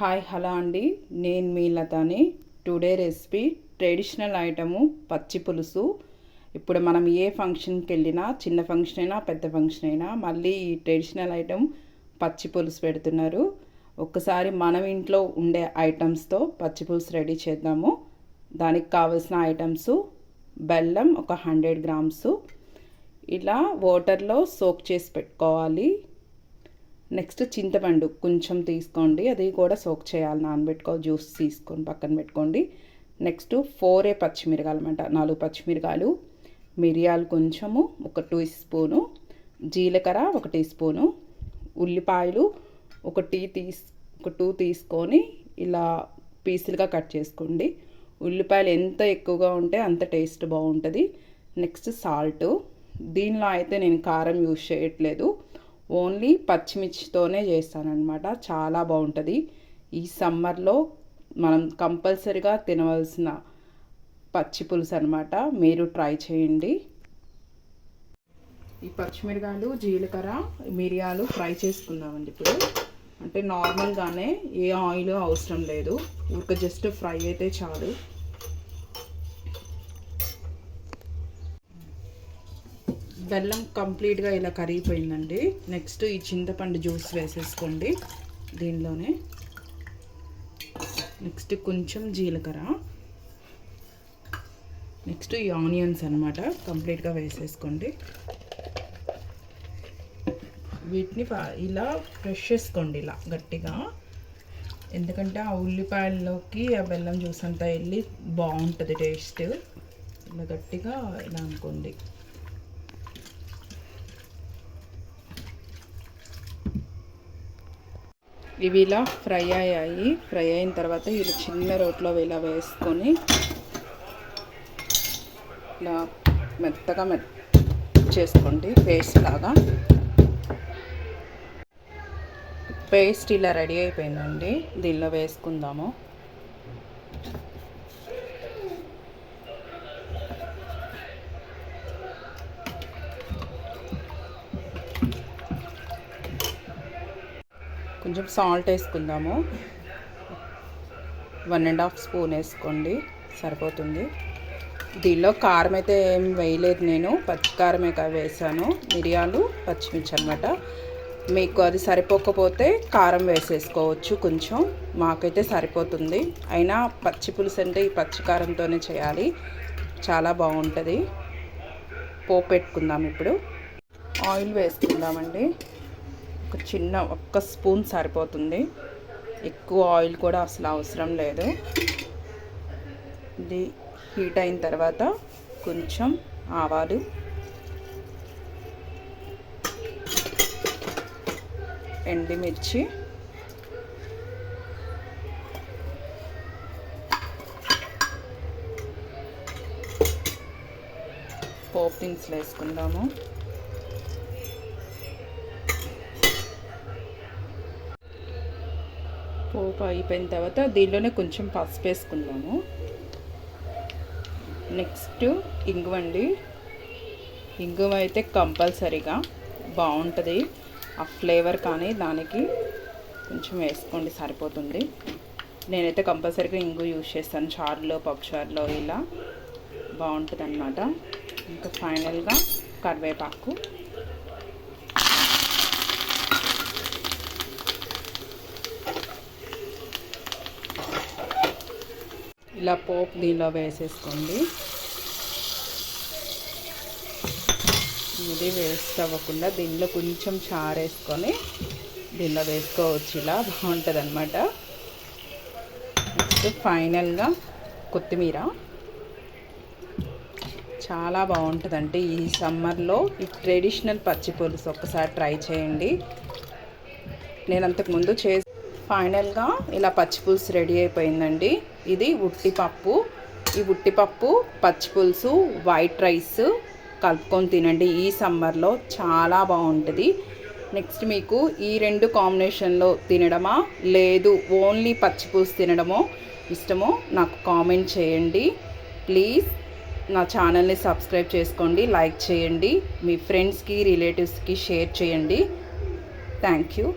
Hi hello అండి, నేను మీ లతాని. Today recipe traditional item పచ్చి పులుసు. ఇప్పుడు మనం ఏ ఫంక్షన్కి వెళ్ళినా, చిన్న ఫంక్షన్ అయినా పెద్ద ఫంక్షన్ అయినా మళ్ళీ ఈ ట్రెడిషనల్ ఐటమ్ పచ్చి పులుసు పెడుతున్నారు. ఒక్కసారి మనం ఇంట్లో ఉండే ఐటమ్స్తో పచ్చి పులుసు రెడీ చేద్దాము. దానికి కావాల్సిన ఐటమ్స్: బెల్లం ఒక 100 గ్రామ్స్ ఇలా వాటర్లో సోక్ చేసి పెట్టుకోవాలి. నెక్స్ట్ చింతపండు కొంచెం తీసుకోండి, అది కూడా సోక్ చేయాలి, నానబెట్టుకో, జ్యూస్ తీసుకొని పక్కన పెట్టుకోండి. నెక్స్ట్ 4 పచ్చిమిరకాయలు అన్నమాట, 4 పచ్చిమిరకాయలు, మిరియాలు కొంచెము, ఒక 2 స్పూను, జీలకర్ర 1 టీ స్పూను, ఉల్లిపాయలు ఒక 2 తీసుకొని ఇలా పీసులుగా కట్ చేసుకోండి. ఉల్లిపాయలు ఎంత ఎక్కువగా ఉంటే అంత టేస్ట్ బాగుంటుంది. Next salt. దీనిలో అయితే నేను కారం యూజ్ చేయట్లేదు, ఓన్లీ పచ్చిమిర్చితోనే చేస్తానన్నమాట. చాలా బాగుంటుంది. ఈ సమ్మర్లో మనం కంపల్సరీగా తినవలసిన పచ్చి పులుసు అనమాట. మీరు ట్రై చేయండి. ఈ పచ్చిమిరకాయలు, జీలకర్ర, మిరియాలు ఫ్రై చేసుకుందామండి ఇప్పుడు. అంటే నార్మల్గానే, ఏ ఆయిల్ అవసరం లేదు, ఊరికే జస్ట్ ఫ్రై అయితే చాలు. బెల్లం కంప్లీట్గా ఇలా కరిగిపోయిందండి. నెక్స్ట్ ఈ చింతపండు జ్యూస్ వేసేసుకోండి దీనిలోనే. నెక్స్ట్ కొంచెం జీలకర్ర, నెక్స్ట్ ఈ ఆనియన్స్ అనమాట కంప్లీట్గా వేసేసుకోండి. వీటిని ఇలా ఫ్రెష్ చేసుకోండి ఇలా గట్టిగా, ఎందుకంటే ఆ ఉల్లిపాయల్లోకి ఆ బెల్లం జ్యూస్ అంతా వెళ్ళి బాగుంటుంది టేస్ట్. ఇలా గట్టిగా ఇలా అనుకోండి. ఇవి ఇలా ఫ్రై అయ్యాయి. ఫ్రై అయిన తర్వాత ఇలా చిన్న రోట్లో ఇలా వేసుకొని ఇలా మెత్తగా చేసుకోండి, పేస్ట్ లాగా. పేస్ట్ ఇలా రెడీ అయిపోయిందండి, దీనిలో వేసుకుందాము. కొంచెం సాల్ట్ వేసుకుందాము, 1.5 స్పూన్ వేసుకోండి, సరిపోతుంది. దీనిలో కారం అయితే ఏం వేయలేదు నేను, పచ్చికారమే వేసాను. మిరియాలు, పచ్చిమిర్చి అనమాట. మీకు అది సరిపోకపోతే కారం వేసేసుకోవచ్చు కొంచెం, మాకైతే సరిపోతుంది. అయినా పచ్చి పులుసు అంటే ఈ పచ్చికారంతోనే చేయాలి, చాలా బాగుంటుంది. పోపు పెట్టుకుందాం ఇప్పుడు. ఆయిల్ వేసుకుందామండి. ఒక్క స్పూన్ సరిపోతుంది, ఎక్కువ ఆయిల్ కూడా అసలు అవసరం లేదు. ఇది హీట్ అయిన తర్వాత కొంచెం ఆవాలు, ఎండుమిర్చి, పోపు దినుసులు వేసుకుందాము. పోపు అయిపోయిన తర్వాత దీనిలోనే కొంచెం పసుపు వేసుకుందాము. నెక్స్ట్ ఇంగువ అండి. ఇంగువ అయితే కంపల్సరీగా బాగుంటుంది, ఆ ఫ్లేవర్ కానీ దానికి కొంచెం వేసుకోండి, సరిపోతుంది. నేనైతే కంపల్సరీగా ఇంగువ యూజ్ చేస్తాను చారులో, పప్పుచారులో, ఇలా బాగుంటుంది అన్నమాట. ఇంకా ఫైనల్గా కరివేపాకు. ఇలా పోపు దీనిలో వేసేసుకోండి. ఇది వేస్ట్ అవ్వకుండా దీనిలో కొంచెం చారు వేసుకొని దీనిలో వేసుకోవచ్చు, ఇలా బాగుంటుంది అన్నమాట. నెక్స్ట్ ఫైనల్గా కొత్తిమీర. చాలా బాగుంటుందంటే ఈ సమ్మర్లో ఈ ట్రెడిషనల్ పచ్చి పులుసు ఒక్కసారి ట్రై చేయండి. నేను అంతకుముందు ఫైనల్గా ఇలా పచ్చి పులుసు రెడీ అయిపోయిందండి. ఇది ఉట్టిపప్పు. ఈ ఉట్టిపప్పు, పచ్చి పులుసు, వైట్ రైస్ కలుపుకొని తినండి, ఈ సమ్మర్లో చాలా బాగుంటుంది. నెక్స్ట్ మీకు ఈ 2 కాంబినేషన్లో తినడమా, లేదు ఓన్లీ పచ్చి పులుసు తినడమో ఇష్టమో నాకు కామెంట్ చేయండి. ప్లీజ్ నా ఛానల్ని సబ్స్క్రైబ్ చేసుకోండి, లైక్ చేయండి, మీ ఫ్రెండ్స్కి, రిలేటివ్స్కి షేర్ చేయండి. Thank you.